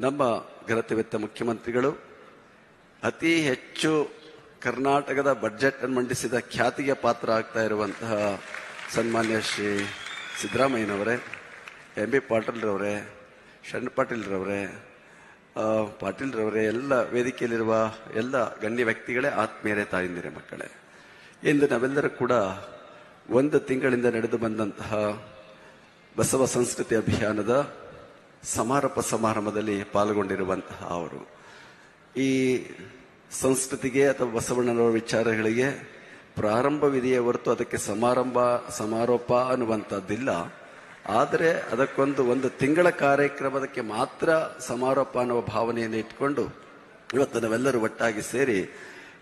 ನಮ್ಮ ಘನತೆವೆತ್ತ ಮುಖ್ಯಮಂತ್ರಿಗಳು ಅತಿ ಹೆಚ್ಚು ಕರ್ನಾಟಕದ ಬಜೆಟ್ ಅನ್ನು ಮಂಡಿಸಿದ ಖ್ಯಾತಿಗೆ ಪಾತ್ರ ಆಗ್ತಾ ಇರುವಂತಹ ಸನ್ಮಾನ್ಯ ಶ್ರೀ ಸಿದ್ದರಾಮಯ್ಯನವರೇ, ಎಂ.ಬಿ. ಪಾಟೀಲ್ರವರೇ, ಶರಣ್ ಪಾಟೀಲ್ರವರೇ, ಪಾಟೀಲ್ರವರೇ, ಎಲ್ಲ ವೇದಿಕೆಯಲ್ಲಿರುವ ಎಲ್ಲ ಗಣ್ಯ ವ್ಯಕ್ತಿಗಳೇ, ಆತ್ಮೀಯರೇ, ತಾಯಿಂದಿರೇ, ಮಕ್ಕಳೇ, ಇಂದು ನಾವೆಲ್ಲರೂ ಕೂಡ ಒಂದು ತಿಂಗಳಿಂದ ನಡೆದು ಬಂದಂತಹ ಬಸವ ಸಂಸ್ಕೃತಿ ಅಭಿಯಾನದ ಸಮಾರೋಪ ಸಮಾರಂಭದಲ್ಲಿ ಪಾಲ್ಗೊಂಡಿರುವಂತಹ ಅವರು ಈ ಸಂಸ್ಕೃತಿಗೆ ಅಥವಾ ಬಸವಣ್ಣನವರ ವಿಚಾರಗಳಿಗೆ ಪ್ರಾರಂಭವಿದೆಯೇ ಹೊರತು ಅದಕ್ಕೆ ಸಮಾರೋಪ ಅನ್ನುವಂಥದ್ದಿಲ್ಲ. ಆದರೆ ಅದಕ್ಕೊಂದು ತಿಂಗಳ ಕಾರ್ಯಕ್ರಮದಕ್ಕೆ ಮಾತ್ರ ಸಮಾರೋಪ ಅನ್ನುವ ಭಾವನೆಯನ್ನು ಇಟ್ಕೊಂಡು ಇವತ್ತು ನಾವೆಲ್ಲರೂ ಒಟ್ಟಾಗಿ ಸೇರಿ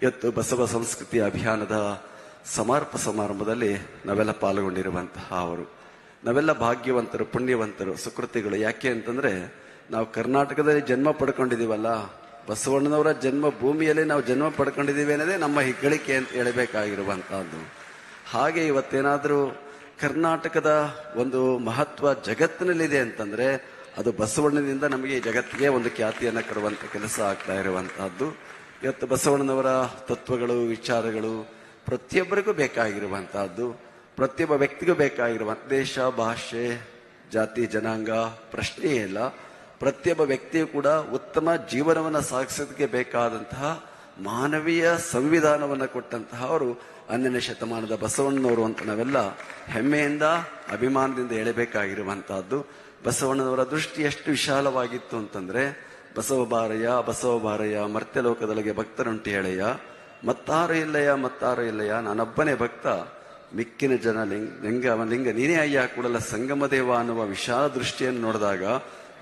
ಇವತ್ತು ಬಸವ ಸಂಸ್ಕೃತಿ ಅಭಿಯಾನದ ಸಮಾರೋಪ ಸಮಾರಂಭದಲ್ಲಿ ನಾವೆಲ್ಲ ಪಾಲ್ಗೊಂಡಿರುವಂತಹ ಅವರು ನಾವೆಲ್ಲ ಭಾಗ್ಯವಂತರು, ಪುಣ್ಯವಂತರು, ಸುಕೃತಿಗಳು. ಯಾಕೆ ಅಂತಂದ್ರೆ ನಾವು ಕರ್ನಾಟಕದಲ್ಲಿ ಜನ್ಮ ಪಡ್ಕೊಂಡಿದೀವಲ್ಲ, ಬಸವಣ್ಣನವರ ಜನ್ಮ ಭೂಮಿಯಲ್ಲಿ ನಾವು ಜನ್ಮ ಪಡ್ಕೊಂಡಿದ್ದೀವಿ ಅನ್ನೋದೇ ನಮ್ಮ ಹೆಗ್ಗಳಿಕೆ ಅಂತ ಹೇಳಬೇಕಾಗಿರುವಂತಹದ್ದು. ಹಾಗೆ ಇವತ್ತೇನಾದ್ರೂ ಕರ್ನಾಟಕದ ಒಂದು ಮಹತ್ವ ಜಗತ್ತಿನಲ್ಲಿದೆ ಅಂತಂದ್ರೆ ಅದು ಬಸವಣ್ಣನಿಂದ ನಮಗೆ ಈ ಜಗತ್ತಿಗೆ ಒಂದು ಖ್ಯಾತಿಯನ್ನು ಕೊಡುವಂತ ಕೆಲಸ ಆಗ್ತಾ ಇರುವಂತಹದ್ದು. ಇವತ್ತು ಬಸವಣ್ಣನವರ ತತ್ವಗಳು, ವಿಚಾರಗಳು ಪ್ರತಿಯೊಬ್ಬರಿಗೂ ಬೇಕಾಗಿರುವಂತಹದ್ದು, ಪ್ರತಿಯೊಬ್ಬ ವ್ಯಕ್ತಿಗೂ ಬೇಕಾಗಿರುವಂತ ದೇಶ, ಭಾಷೆ, ಜಾತಿ, ಜನಾಂಗ ಪ್ರಶ್ನೆಯೇ ಇಲ್ಲ. ಪ್ರತಿಯೊಬ್ಬ ವ್ಯಕ್ತಿಯು ಕೂಡ ಉತ್ತಮ ಜೀವನವನ್ನು ಸಾಗಿಸೋದಕ್ಕೆ ಬೇಕಾದಂತಹ ಮಾನವೀಯ ಸಂವಿಧಾನವನ್ನು ಕೊಟ್ಟಂತಹ ಅವರು 12ನೇ ಶತಮಾನದ ಬಸವಣ್ಣನವರು ಅಂತ ನಾವೆಲ್ಲ ಹೆಮ್ಮೆಯಿಂದ, ಅಭಿಮಾನದಿಂದ ಹೇಳಬೇಕಾಗಿರುವಂತಹದ್ದು. ಬಸವಣ್ಣನವರ ದೃಷ್ಟಿ ಎಷ್ಟು ವಿಶಾಲವಾಗಿತ್ತು ಅಂತಂದ್ರೆ, ಬಸವ ಬಾರಯ್ಯ ಮರ್ತ್ಯಲೋಕದೊಳಗೆ ಭಕ್ತರುಂಟು ಹೇಳಯ್ಯ, ಮತ್ತಾರು ಇಲ್ಲಯ್ಯ ನಾನೊಬ್ಬನೇ ಭಕ್ತ, ಮಿಕ್ಕಿನ ಜನ ಲಿಂಗ ನೀನೇ ಅಯ್ಯ ಕೂಡಲ ಸಂಗಮ ದೇವ ಅನ್ನುವ ವಿಶಾಲ ದೃಷ್ಟಿಯನ್ನು ನೋಡಿದಾಗ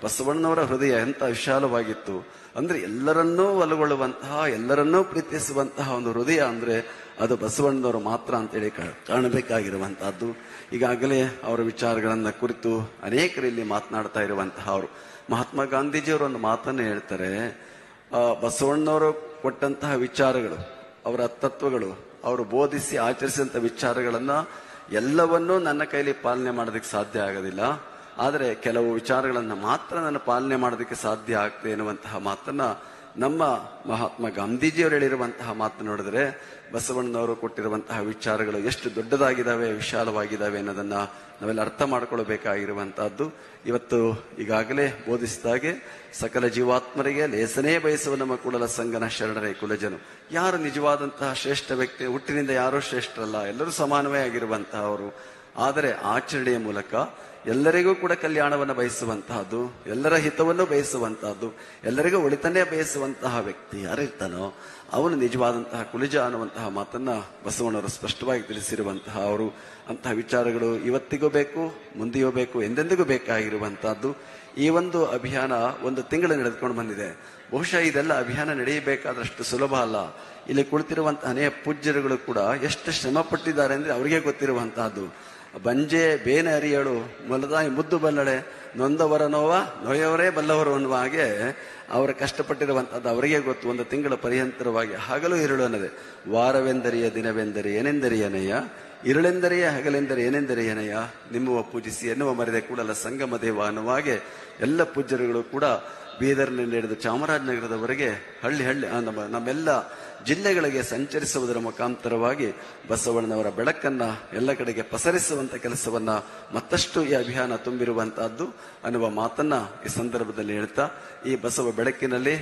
ಬಸವಣ್ಣನವರ ಹೃದಯ ಎಂತ ವಿಶಾಲವಾಗಿತ್ತು ಅಂದ್ರೆ, ಎಲ್ಲರನ್ನೂ ಒಲಗೊಳ್ಳುವಂತಹ, ಎಲ್ಲರನ್ನೂ ಪ್ರೀತಿಸುವಂತಹ ಒಂದು ಹೃದಯ ಅಂದ್ರೆ ಅದು ಬಸವಣ್ಣನವರು ಮಾತ್ರ ಅಂತೇಳಿ ಕಾಣಬೇಕಾಗಿರುವಂತಹದ್ದು. ಈಗಾಗಲೇ ಅವರ ವಿಚಾರಗಳನ್ನ ಕುರಿತು ಅನೇಕರು ಇಲ್ಲಿ ಮಾತನಾಡ್ತಾ ಇರುವಂತಹ ಅವರು. ಮಹಾತ್ಮ ಗಾಂಧೀಜಿಯವರು ಒಂದು ಮಾತನ್ನು ಹೇಳ್ತಾರೆ, ಬಸವಣ್ಣನವರು ಕೊಟ್ಟಂತಹ ವಿಚಾರಗಳು, ಅವರ ತತ್ವಗಳು, ಅವರು ಬೋಧಿಸಿ ಆಚರಿಸಿದಂಥ ವಿಚಾರಗಳನ್ನ ಎಲ್ಲವನ್ನೂ ನನ್ನ ಕೈಲಿ ಪಾಲನೆ ಮಾಡೋದಕ್ಕೆ ಸಾಧ್ಯ ಆಗೋದಿಲ್ಲ, ಆದರೆ ಕೆಲವು ವಿಚಾರಗಳನ್ನ ಮಾತ್ರ ನಾನು ಪಾಲನೆ ಮಾಡೋದಕ್ಕೆ ಸಾಧ್ಯ ಆಗ್ತದೆ ಎನ್ನುವಂತಹ ಮಾತನ್ನ ನಮ್ಮ ಮಹಾತ್ಮ ಗಾಂಧೀಜಿಯವರು ಹೇಳಿರುವಂತಹ ಮಾತು ನೋಡಿದ್ರೆ ಬಸವಣ್ಣನವರು ಕೊಟ್ಟಿರುವಂತಹ ವಿಚಾರಗಳು ಎಷ್ಟು ದೊಡ್ಡದಾಗಿದ್ದಾವೆ, ವಿಶಾಲವಾಗಿದ್ದಾವೆ ಅನ್ನೋದನ್ನ ನಾವೆಲ್ಲ ಅರ್ಥ ಮಾಡ್ಕೊಳ್ಬೇಕಾಗಿರುವಂತಹದ್ದು. ಇವತ್ತು ಈಗಾಗಲೇ ಬೋಧಿಸಿದಾಗೆ ಸಕಲ ಜೀವಾತ್ಮರಿಗೆ ಲೇಸನೇ ಬಯಸುವ ನಮ್ಮ ಕೂಡಲ ಸಂಗನ ಶರಣರೇ ಕುಲಜನು. ಯಾರು ನಿಜವಾದಂತಹ ಶ್ರೇಷ್ಠ ವ್ಯಕ್ತಿ? ಹುಟ್ಟಿನಿಂದ ಯಾರೂ ಶ್ರೇಷ್ಠರಲ್ಲ, ಎಲ್ಲರೂ ಸಮಾನವೇ ಆಗಿರುವಂತಹ ಅವರು. ಆದರೆ ಆಚರಣೆಯ ಮೂಲಕ ಎಲ್ಲರಿಗೂ ಕೂಡ ಕಲ್ಯಾಣವನ್ನು ಬಯಸುವಂತಹದ್ದು, ಎಲ್ಲರ ಹಿತವನ್ನು ಬಯಸುವಂತಹದ್ದು, ಎಲ್ಲರಿಗೂ ಒಳಿತನ್ನೇ ಬಯಸುವಂತಹ ವ್ಯಕ್ತಿ ಯಾರಿರ್ತಾನೋ ಅವನು ನಿಜವಾದಂತಹ ಕುಲಿಜ ಅನ್ನುವಂತಹ ಮಾತನ್ನ ಬಸವಣ್ಣವರು ಸ್ಪಷ್ಟವಾಗಿ ತಿಳಿಸಿರುವಂತಹ ಅವರು. ಅಂತಹ ವಿಚಾರಗಳು ಇವತ್ತಿಗೂ ಬೇಕು, ಮುಂದೆಯೂ ಬೇಕು, ಎಂದೆಂದಿಗೂ ಬೇಕಾಗಿರುವಂತಹದ್ದು. ಈ ಒಂದು ಅಭಿಯಾನ ಒಂದು ತಿಂಗಳು ನಡೆದುಕೊಂಡು ಬಂದಿದೆ. ಬಹುಶಃ ಇದೆಲ್ಲ ಅಭಿಯಾನ ನಡೆಯಬೇಕಾದಷ್ಟು ಸುಲಭ ಅಲ್ಲ. ಇಲ್ಲಿ ಕುಳಿತಿರುವಂತಹ ಅನೇಕ ಪೂಜ್ಯರುಗಳು ಕೂಡ ಎಷ್ಟು ಶ್ರಮ ಪಟ್ಟಿದ್ದಾರೆ ಅಂದ್ರೆ ಅವರಿಗೆ ಗೊತ್ತಿರುವಂತಹದ್ದು. ಬಂಜೆ ಬೇನೆ ಅರಿಯಳು ಮೊಲದಾಯಿ ಮುದ್ದು ಬಲ್ಲಳೆ, ನೊಂದವರ ನೋವ ನೋಯವರೇ ಬಲ್ಲವರು ಅನ್ನುವ ಹಾಗೆ ಅವರ ಕಷ್ಟಪಟ್ಟಿರುವಂತಹದ್ದು ಅವರಿಗೆ ಗೊತ್ತು. ಒಂದು ತಿಂಗಳ ಪರ್ಯಂತರವಾಗಿ ಹಗಲು ಇರುಳು ಅನ್ನದೆ, ವಾರವೆಂದರಿಯ ದಿನವೆಂದರೆ ಏನೆಂದರಿಯನಯ್ಯ, ಇರುಳೆಂದರೆಯ ಹಗಲೆಂದರೆ ಏನೆಂದರಿಯನಯ್ಯ, ನಿಮ್ಮುವ ಪೂಜಿಸಿ ಎನ್ನುವ ಮರೆದೆ ಕೂಡಲ ಸಂಗಮ ದೇವ ಅನ್ನುವ ಹಾಗೆ ಎಲ್ಲ ಪೂಜ್ಯರುಗಳು ಕೂಡ ಬೀದರ್ನಿಂದ ಹಿಡಿದು ಚಾಮರಾಜನಗರದವರೆಗೆ ಹಳ್ಳಿ ನಮ್ಮೆಲ್ಲ ಜಿಲ್ಲೆಗಳಿಗೆ ಸಂಚರಿಸುವುದರ ಮುಖಾಂತರವಾಗಿ ಬಸವಣ್ಣನವರ ಬೆಳಕನ್ನ ಎಲ್ಲ ಕಡೆಗೆ ಪಸರಿಸುವಂತ ಕೆಲಸವನ್ನ ಮತ್ತಷ್ಟು ಈ ಅಭಿಯಾನ ತುಂಬಿರುವಂತಹದ್ದು ಅನ್ನುವ ಮಾತನ್ನ ಈ ಸಂದರ್ಭದಲ್ಲಿ ಹೇಳ್ತಾ, ಈ ಬಸವ ಬೆಳಕಿನಲ್ಲಿ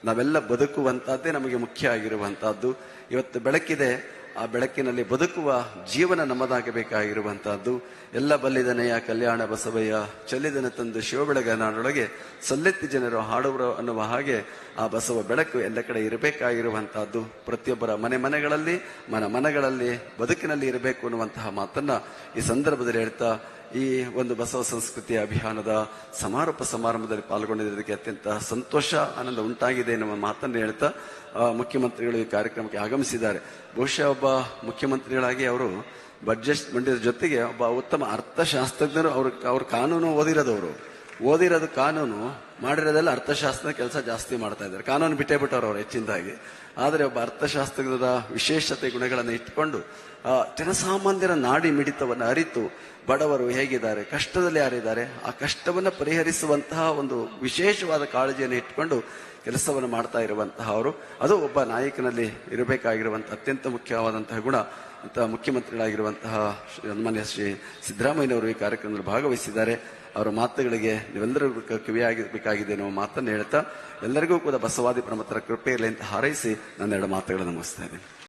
ನಾವೆಲ್ಲ ಬದುಕುವಂತಹದ್ದೇ ನಮಗೆ ಮುಖ್ಯ ಆಗಿರುವಂತಹದ್ದು. ಇವತ್ತು ಬೆಳಕಿದೆ, ಆ ಬೆಳಕಿನಲ್ಲಿ ಬದುಕುವ ಜೀವನ ನಮ್ಮದಾಗಬೇಕಾಗಿರುವಂತಹದ್ದು. ಎಲ್ಲ ಬಲ್ಲಿದನೆಯ ಕಲ್ಯಾಣ ಬಸವಯ್ಯ ಚೆಲ್ಲಿದನ ತಂದು ಶಿವಬೆಳಗ ನಾಡೊಳಗೆ ಸಲ್ಲೆತ್ತಿ ಜನರು ಹಾಡುವರು ಅನ್ನುವ ಹಾಗೆ ಆ ಬಸವ ಬೆಳಕು ಎಲ್ಲ ಕಡೆ ಇರಬೇಕಾಗಿರುವಂತಹದ್ದು. ಪ್ರತಿಯೊಬ್ಬರ ಮನೆಗಳಲ್ಲಿ ಮನಗಳಲ್ಲಿ ಬದುಕಿನಲ್ಲಿ ಇರಬೇಕು ಅನ್ನುವಂತಹ ಮಾತನ್ನ ಈ ಸಂದರ್ಭದಲ್ಲಿ ಹೇಳ್ತಾ, ಈ ಒಂದು ಬಸವ ಸಂಸ್ಕೃತಿಯ ಅಭಿಯಾನದ ಸಮಾರೋಪ ಸಮಾರಂಭದಲ್ಲಿ ಪಾಲ್ಗೊಂಡಿದ್ದಕ್ಕೆ ಅತ್ಯಂತ ಸಂತೋಷ, ಆನಂದ ಉಂಟಾಗಿದೆ ಎನ್ನುವ ಮಾತನ್ನು ಹೇಳ್ತಾ ಮುಖ್ಯಮಂತ್ರಿಗಳು ಈ ಕಾರ್ಯಕ್ರಮಕ್ಕೆ ಆಗಮಿಸಿದ್ದಾರೆ. ಬಹುಶಃ ಒಬ್ಬ ಮುಖ್ಯಮಂತ್ರಿಗಳಾಗಿ ಅವರು ಬಜೆಟ್ ಮಂಡಿದ ಜೊತೆಗೆ ಒಬ್ಬ ಉತ್ತಮ ಅರ್ಥಶಾಸ್ತ್ರಜ್ಞರು. ಅವ್ರ ಕಾನೂನು ಓದಿರೋದು ಕಾನೂನು ಮಾಡಿರೋದೆಲ್ಲ ಅರ್ಥಶಾಸ್ತ್ರದ ಕೆಲಸ ಜಾಸ್ತಿ ಮಾಡ್ತಾ ಇದ್ದಾರೆ. ಕಾನೂನು ಬಿಟ್ಟೇ ಬಿಟ್ಟವ್ರು ಅವ್ರು ಹೆಚ್ಚಿನದಾಗಿ. ಆದರೆ ಒಬ್ಬ ಅರ್ಥಶಾಸ್ತ್ರದ ವಿಶೇಷತೆ ಗುಣಗಳನ್ನು ಇಟ್ಕೊಂಡು ಜನಸಾಮಾನ್ಯರ ನಾಡಿ ಮಿಡಿತವನ್ನು ಅರಿತು ಬಡವರು ಹೇಗಿದ್ದಾರೆ, ಕಷ್ಟದಲ್ಲಿ ಯಾರಿದ್ದಾರೆ, ಆ ಕಷ್ಟವನ್ನು ಪರಿಹರಿಸುವಂತಹ ಒಂದು ವಿಶೇಷವಾದ ಕಾಳಜಿಯನ್ನು ಇಟ್ಕೊಂಡು ಕೆಲಸವನ್ನು ಮಾಡ್ತಾ ಇರುವಂತಹ ಅವರು, ಅದು ಒಬ್ಬ ನಾಯಕನಲ್ಲಿ ಇರಬೇಕಾಗಿರುವಂತಹ ಅತ್ಯಂತ ಮುಖ್ಯವಾದಂತಹ ಗುಣ ಅಂತ ಮುಖ್ಯಮಂತ್ರಿಗಳಾಗಿರುವಂತಹ ಸನ್ಮಾನ್ಯ ಶ್ರೀ ಸಿದ್ದರಾಮಯ್ಯನವರು ಈ ಕಾರ್ಯಕ್ರಮದಲ್ಲಿ ಭಾಗವಹಿಸಿದ್ದಾರೆ. ಅವರ ಮಾತುಗಳಿಗೆ ನೀವೆಲ್ಲರಿಗೂ ಕಿವಿಯಾಗಬೇಕಾಗಿದೆ ಅನ್ನೋ ಮಾತನ್ನು ಹೇಳ್ತಾ ಎಲ್ಲರಿಗೂ ಕೂಡ ಬಸವಾದಿ ಪ್ರಮುಖರ ಕೃಪೆ ಇರಲಿ ಅಂತ ಹಾರೈಸಿ ನನ್ನ ಎರಡು ಮಾತುಗಳನ್ನು ಮುಗಿಸ್ತಾ ಇದ್ದೀನಿ.